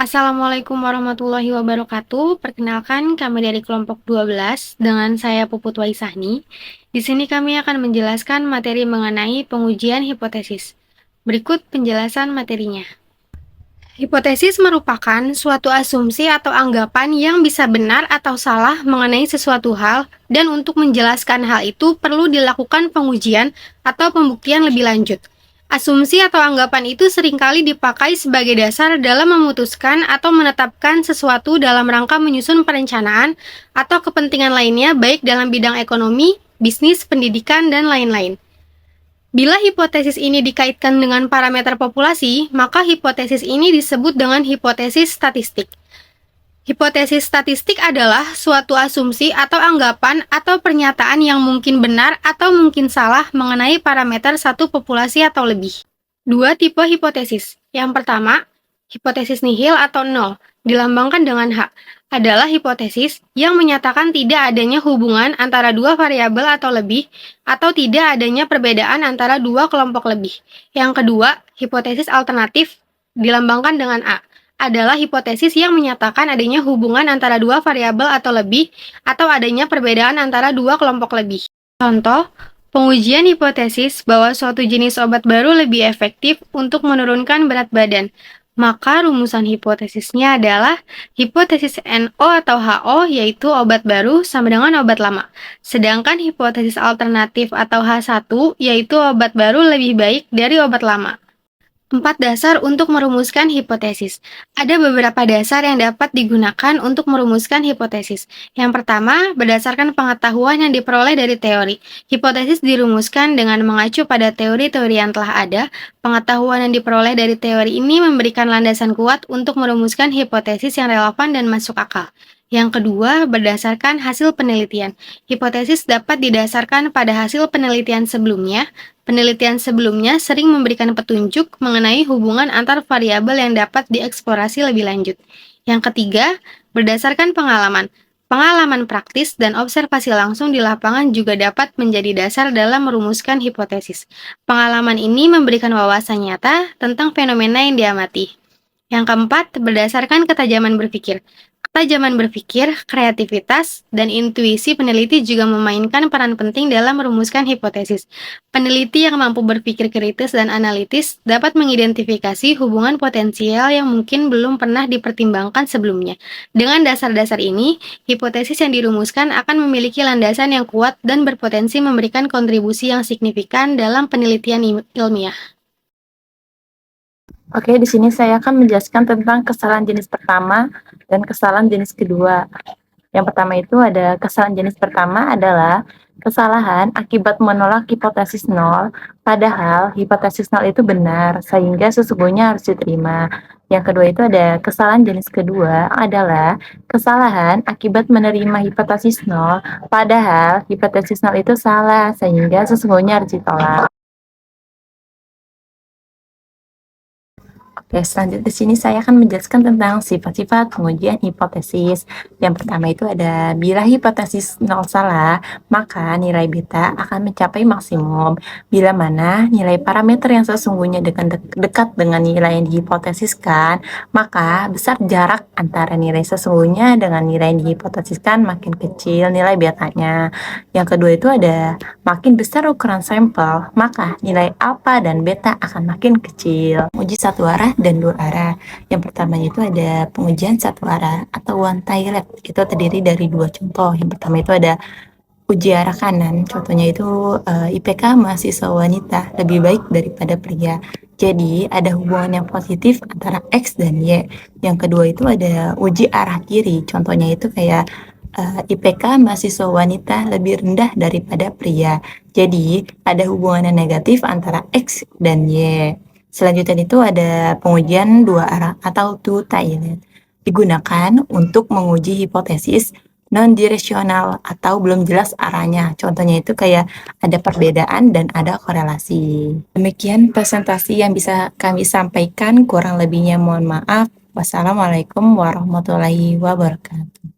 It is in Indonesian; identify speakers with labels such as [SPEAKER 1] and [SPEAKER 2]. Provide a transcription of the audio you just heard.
[SPEAKER 1] Assalamualaikum warahmatullahi wabarakatuh. Perkenalkan, kami dari kelompok 12 dengan saya Puput Waisahni. Di sini kami akan menjelaskan materi mengenai pengujian hipotesis. Berikut penjelasan materinya. Hipotesis merupakan suatu asumsi atau anggapan yang bisa benar atau salah mengenai sesuatu hal, dan untuk menjelaskan hal itu perlu dilakukan pengujian atau pembuktian lebih lanjut. Asumsi atau anggapan itu seringkali dipakai sebagai dasar dalam memutuskan atau menetapkan sesuatu dalam rangka menyusun perencanaan atau kepentingan lainnya, baik dalam bidang ekonomi, bisnis, pendidikan, dan lain-lain. Bila hipotesis ini dikaitkan dengan parameter populasi, maka hipotesis ini disebut dengan hipotesis statistik. Hipotesis statistik adalah suatu asumsi atau anggapan atau pernyataan yang mungkin benar atau mungkin salah mengenai parameter satu populasi atau lebih. Dua tipe hipotesis. Yang pertama, hipotesis nihil atau nol, dilambangkan dengan H, adalah hipotesis yang menyatakan tidak adanya hubungan antara dua variabel atau lebih, atau tidak adanya perbedaan antara dua kelompok lebih. Yang kedua, hipotesis alternatif, dilambangkan dengan A, adalah hipotesis yang menyatakan adanya hubungan antara dua variabel atau lebih, atau adanya perbedaan antara dua kelompok lebih. Contoh, pengujian hipotesis bahwa suatu jenis obat baru lebih efektif untuk menurunkan berat badan. Maka rumusan hipotesisnya adalah hipotesis NO atau HO, yaitu obat baru sama dengan obat lama. Sedangkan hipotesis alternatif atau H1 yaitu obat baru lebih baik dari obat lama. 4 dasar untuk merumuskan hipotesis. Ada beberapa dasar yang dapat digunakan untuk merumuskan hipotesis. Yang pertama, berdasarkan pengetahuan yang diperoleh dari teori. Hipotesis dirumuskan dengan mengacu pada teori-teori yang telah ada. Pengetahuan yang diperoleh dari teori ini memberikan landasan kuat untuk merumuskan hipotesis yang relevan dan masuk akal. Yang kedua, berdasarkan hasil penelitian. Hipotesis dapat didasarkan pada hasil penelitian sebelumnya. Penelitian sebelumnya sering memberikan petunjuk mengenai hubungan antar variabel yang dapat dieksplorasi lebih lanjut. Yang ketiga, berdasarkan pengalaman. Pengalaman praktis dan observasi langsung di lapangan juga dapat menjadi dasar dalam merumuskan hipotesis. Pengalaman ini memberikan wawasan nyata tentang fenomena yang diamati. Yang keempat, berdasarkan ketajaman berpikir. Ketajaman berpikir, kreativitas, dan intuisi peneliti juga memainkan peran penting dalam merumuskan hipotesis. Peneliti yang mampu berpikir kritis dan analitis dapat mengidentifikasi hubungan potensial yang mungkin belum pernah dipertimbangkan sebelumnya. Dengan dasar-dasar ini, hipotesis yang dirumuskan akan memiliki landasan yang kuat dan berpotensi memberikan kontribusi yang signifikan dalam penelitian ilmiah.
[SPEAKER 2] Oke, di sini saya akan menjelaskan tentang kesalahan jenis pertama dan kesalahan jenis kedua. Yang pertama itu ada kesalahan jenis pertama adalah kesalahan akibat menolak hipotesis nol, padahal hipotesis nol itu benar, sehingga sesungguhnya harus diterima. Yang kedua itu ada kesalahan jenis kedua adalah kesalahan akibat menerima hipotesis nol, padahal hipotesis nol itu salah, sehingga sesungguhnya harus ditolak. Oke, selanjutnya di sini saya akan menjelaskan tentang sifat-sifat pengujian hipotesis. Yang pertama itu ada bila hipotesis nol salah, maka nilai beta akan mencapai maksimum. Bila mana nilai parameter yang sesungguhnya dekat dengan nilai yang dihipotesiskan, maka besar jarak antara nilai sesungguhnya dengan nilai yang dihipotesiskan makin kecil nilai betanya. Yang kedua itu ada makin besar ukuran sampel, maka nilai alfa dan beta akan makin kecil. Uji satu arah dan dua arah. Yang pertama itu ada pengujian satu arah atau one direct. Itu terdiri dari dua contoh. Yang pertama itu ada uji arah kanan. Contohnya itu IPK mahasiswa wanita lebih baik daripada pria. Jadi ada hubungan yang positif antara X dan Y. Yang kedua itu ada uji arah kiri. Contohnya itu kayak IPK mahasiswa wanita lebih rendah daripada pria. Jadi ada hubungan yang negatif antara X dan Y. Selanjutnya itu ada pengujian dua arah atau two-tailed. Digunakan untuk menguji hipotesis non-direksional atau belum jelas arahnya. Contohnya itu kayak ada perbedaan dan ada korelasi. Demikian presentasi yang bisa kami sampaikan. Kurang lebihnya mohon maaf. Wassalamualaikum warahmatullahi wabarakatuh.